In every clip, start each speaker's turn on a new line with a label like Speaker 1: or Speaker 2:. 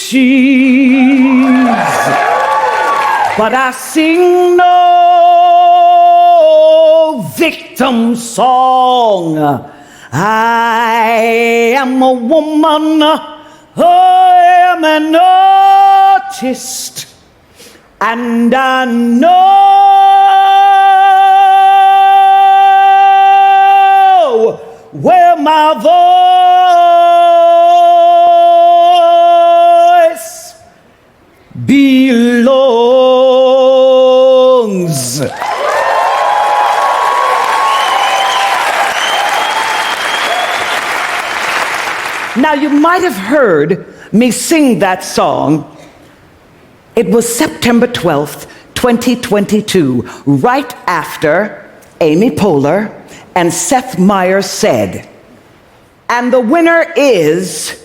Speaker 1: cheese, but I sing no victim song. I am a woman, I am an artist, and I know where my voice belongs. Now, you might have heard me sing that song. It was September 12th, 2022, right after Amy Poehler and Seth Meyers said, and the winner is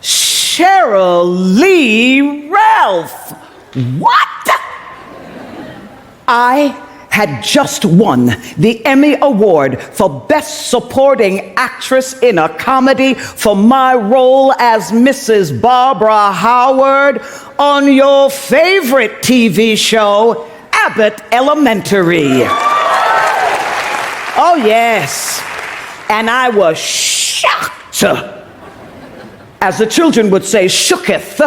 Speaker 1: Sheryl Lee Ralph. What? I had just won the Emmy Award for Best Supporting Actress in a Comedy for my role as Mrs. Barbara Howard on your favorite TV show, Abbott Elementary. Oh, yes. And I was shocked, as the children would say, shooketh,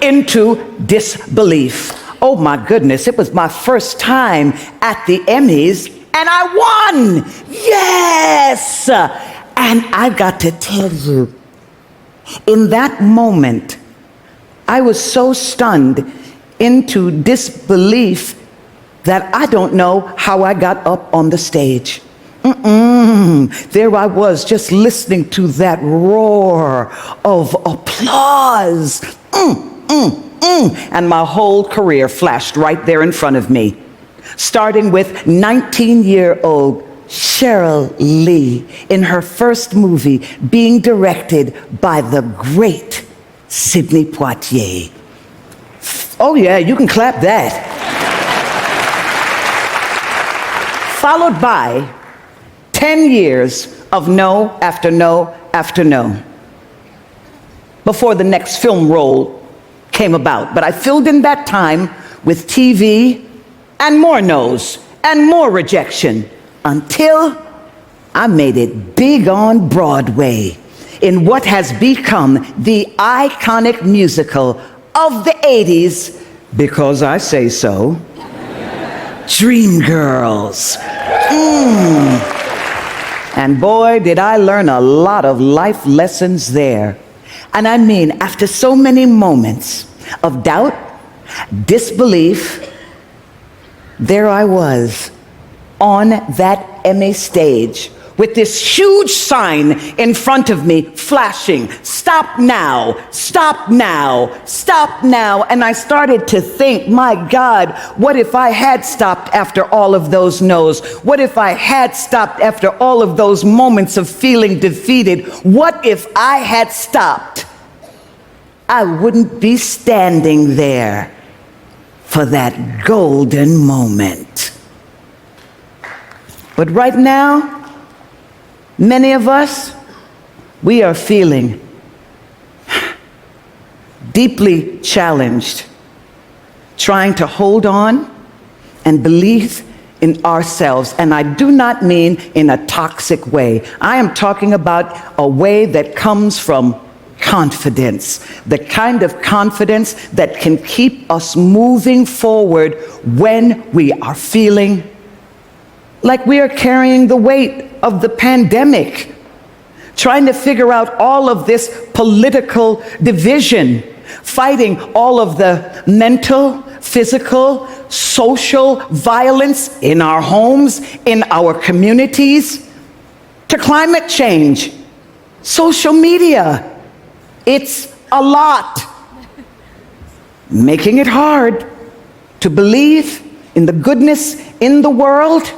Speaker 1: into disbelief. Oh my goodness, it was my first time at the Emmys, and I won! Yes! And I've got to tell you, in that moment, I was so stunned into disbelief that I don't know how I got up on the stage. There I was, just listening to that roar of applause. And my whole career flashed right there in front of me, starting with 19-year-old Sheryl Lee in her first movie being directed by the great Sidney Poitier. Oh yeah, you can clap that. Followed by 10 years of no after no after no before the next film role came about. But I filled in that time with TV and more no's and more rejection until I made it big on Broadway in what has become the iconic musical of the 80s, because I say so, DREAMGIRLS. And boy, did I learn a lot of life lessons there. And I mean, after so many moments of doubt, disbelief, there I was on that Emmy stage with this huge sign in front of me flashing, "Stop now, stop now, stop now." And I started to think, my God, what if I had stopped after all of those no's? What if I had stopped after all of those moments of feeling defeated? What if I had stopped? I wouldn't be standing there for that golden moment. But right now, many of us, we are feeling deeply challenged, trying to hold on and believe in ourselves. And I do not mean in a toxic way. I am talking about a way that comes from confidence, the kind of confidence that can keep us moving forward when we are feeling like we are carrying the weight of the pandemic, trying to figure out all of this political division, fighting all of the mental, physical, social violence in our homes, in our communities, to climate change, social media. It's a lot, making it hard to believe in the goodness in the world,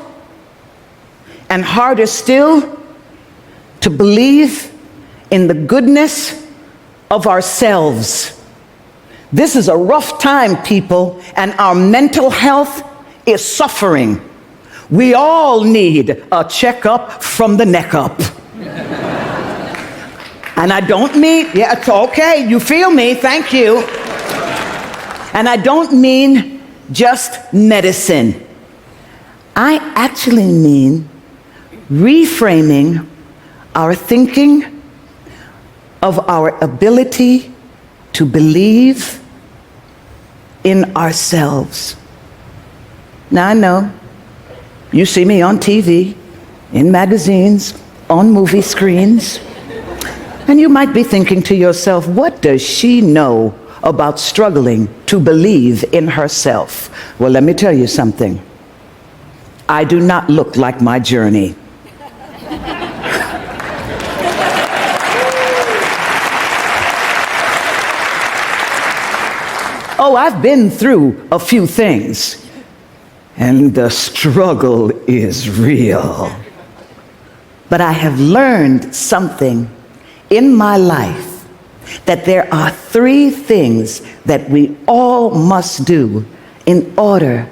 Speaker 1: and harder still to believe in the goodness of ourselves. This is a rough time, people, and our mental health is suffering. We all need a checkup from the neck up. And I don't mean, yeah, it's okay, you feel me, thank you. And I don't mean just medicine. I actually mean reframing our thinking of our ability to believe in ourselves. Now I know, you see me on TV, in magazines, on movie screens, and you might be thinking to yourself, what does she know about struggling to believe in herself? Well, let me tell you something. I do not look like my journey. Oh, I've been through a few things, and the struggle is real. But I have learned something in my life, that there are 3 things that we all must do in order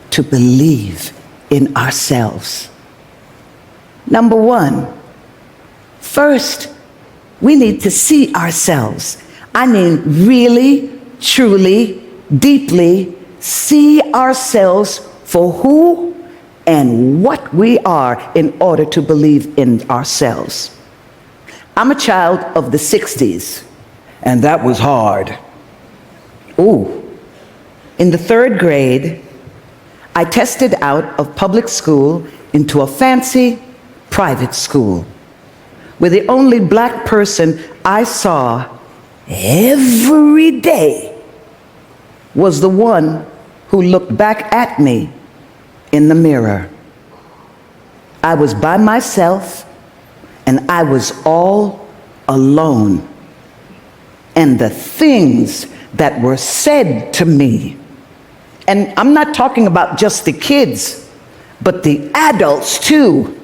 Speaker 1: to believe in ourselves. Number 1, first, we need to see ourselves. I mean, really, truly, deeply see ourselves for who and what we are in order to believe in ourselves. I'm a child of the 60s, and that was hard. Ooh. In the 3rd grade, I tested out of public school into a fancy private school, where the only black person I saw every day was the one who looked back at me in the mirror. I was by myself, and I was all alone. And the things that were said to me, and I'm not talking about just the kids, but the adults too.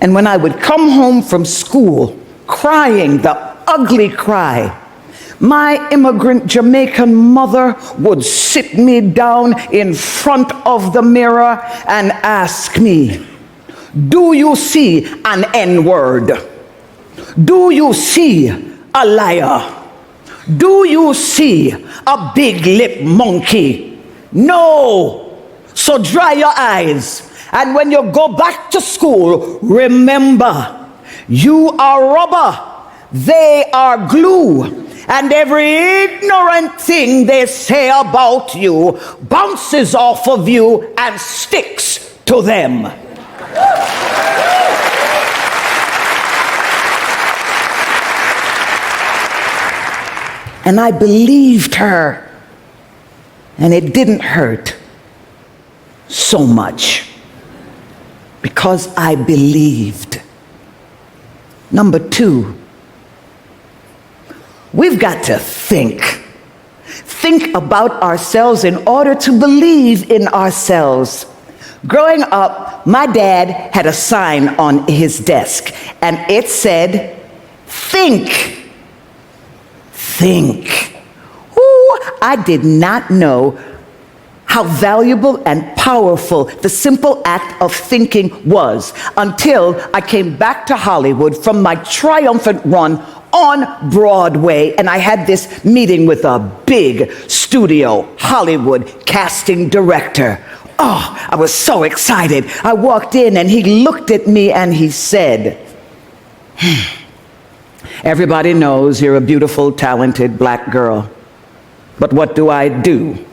Speaker 1: And when I would come home from school crying the ugly cry, my immigrant Jamaican mother would sit me down in front of the mirror and ask me, do you see an N-word? Do you see a liar? Do you see a big lip monkey? No. So dry your eyes. And when you go back to school, remember, you are rubber, they are glue. And every ignorant thing they say about you bounces off of you and sticks to them. And I believed her, and it didn't hurt so much because I believed. Number 2, we've got to think about ourselves in order to believe in ourselves. Growing up, my dad had a sign on his desk, and it said, think. Ooh, I did not know how valuable and powerful the simple act of thinking was until I came back to Hollywood from my triumphant run on Broadway, and I had this meeting with a big studio Hollywood casting director. Oh, I was so excited. I walked in and he looked at me and he said, everybody knows you're a beautiful, talented black girl, but what do I do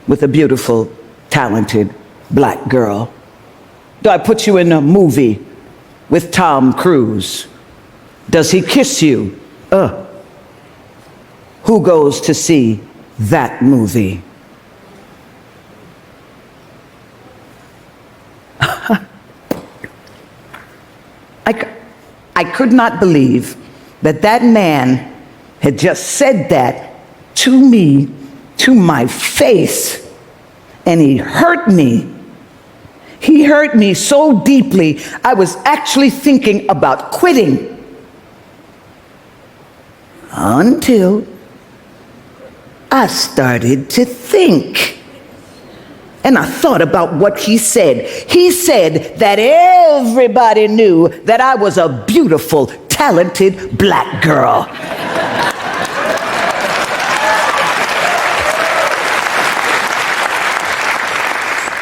Speaker 1: with a beautiful, talented black girl? Do I put you in a movie with Tom Cruise? Does he kiss you? Who goes to see that movie? I could not believe that man had just said that to me, to my face, and he hurt me. He hurt me so deeply, I was actually thinking about quitting. Until I started to think. And I thought about what he said. He said that everybody knew that I was a beautiful, talented black girl.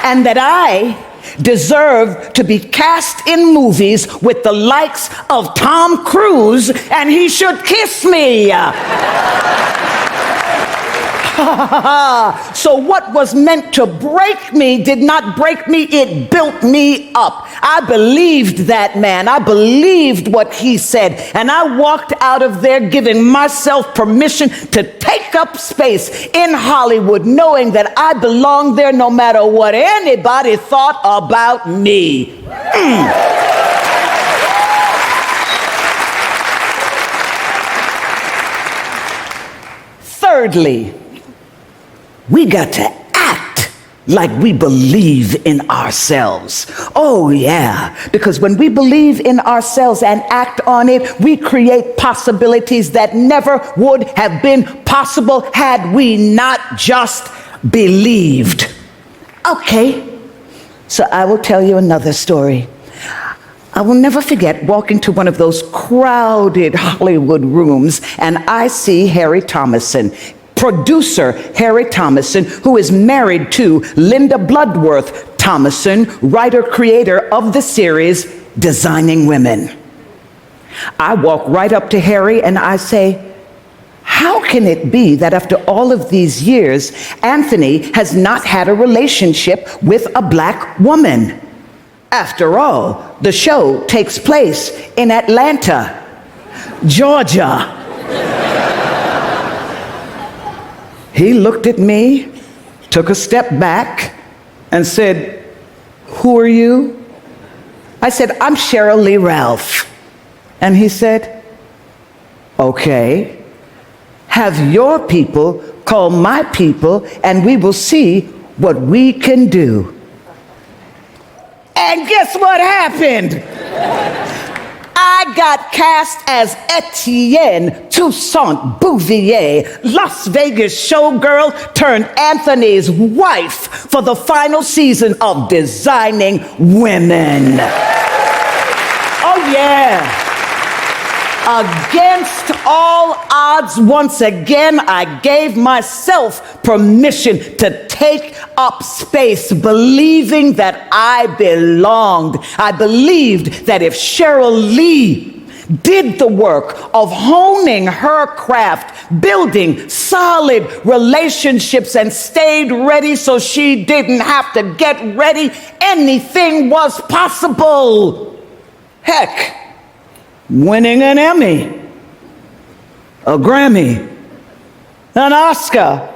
Speaker 1: And that I deserve to be cast in movies with the likes of Tom Cruise, and he should kiss me. So what was meant to break me did not break me, it built me up. I believed that man. I believed what he said. And I walked out of there giving myself permission to take up space in Hollywood, knowing that I belonged there no matter what anybody thought about me. Thirdly, we got to act like we believe in ourselves. Oh yeah, because when we believe in ourselves and act on it, we create possibilities that never would have been possible had we not just believed. Okay, so I will tell you another story. I will never forget walking to one of those crowded Hollywood rooms, and I see Harry Thomason, producer Harry Thomason, who is married to Linda Bloodworth Thomason, writer-creator of the series Designing Women. I walk right up to Harry and I say, how can it be that after all of these years, Anthony has not had a relationship with a black woman? After all, the show takes place in Atlanta, Georgia. He looked at me, took a step back, and said, who are you? I said, I'm Sheryl Lee Ralph. And he said, okay, have your people call my people, and we will see what we can do. And guess what happened? I got cast as Etienne Toussaint Bouvier, Las Vegas showgirl turned Anthony's wife for the final season of Designing Women. Oh yeah. Against all odds, once again, I gave myself permission to take up space, believing that I belonged. I believed that if Sheryl Lee did the work of honing her craft, building solid relationships, and stayed ready so she didn't have to get ready, anything was possible. Heck, winning an Emmy, a Grammy, an Oscar,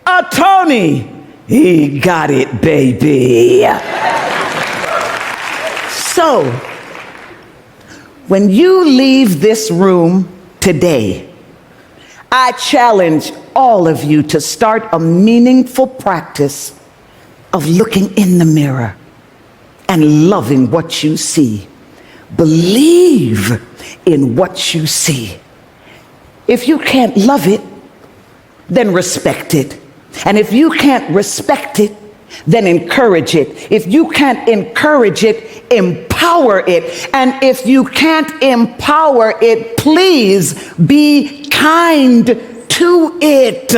Speaker 1: a Tony. He got it, baby. So, when you leave this room today, I challenge all of you to start a meaningful practice of looking in the mirror and loving what you see. Believe in what you see. If you can't love it, then respect it. And if you can't respect it, then encourage it. If you can't encourage it, empower it. And if you can't empower it, please be kind to it.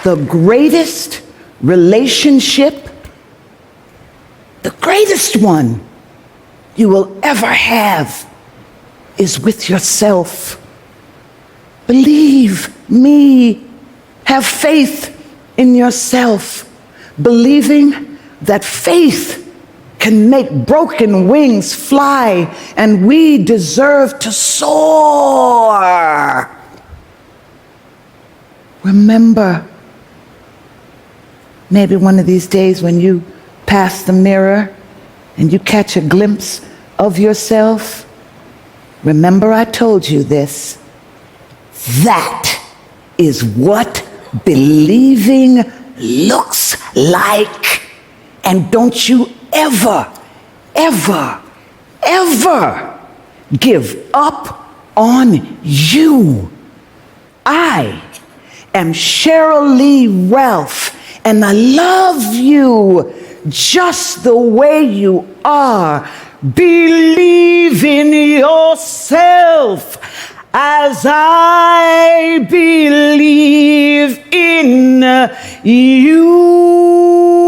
Speaker 1: The greatest relationship, the greatest one you will ever have, is with yourself. Believe me. Have faith in yourself, believing that faith can make broken wings fly, and we deserve to soar. Remember, maybe one of these days when you pass the mirror and you catch a glimpse of yourself, remember I told you this. That is what believing looks like. And don't you ever, ever, ever give up on you. I am Sheryl Lee Ralph, and I love you just the way you are. Believe in yourself as I believe in you.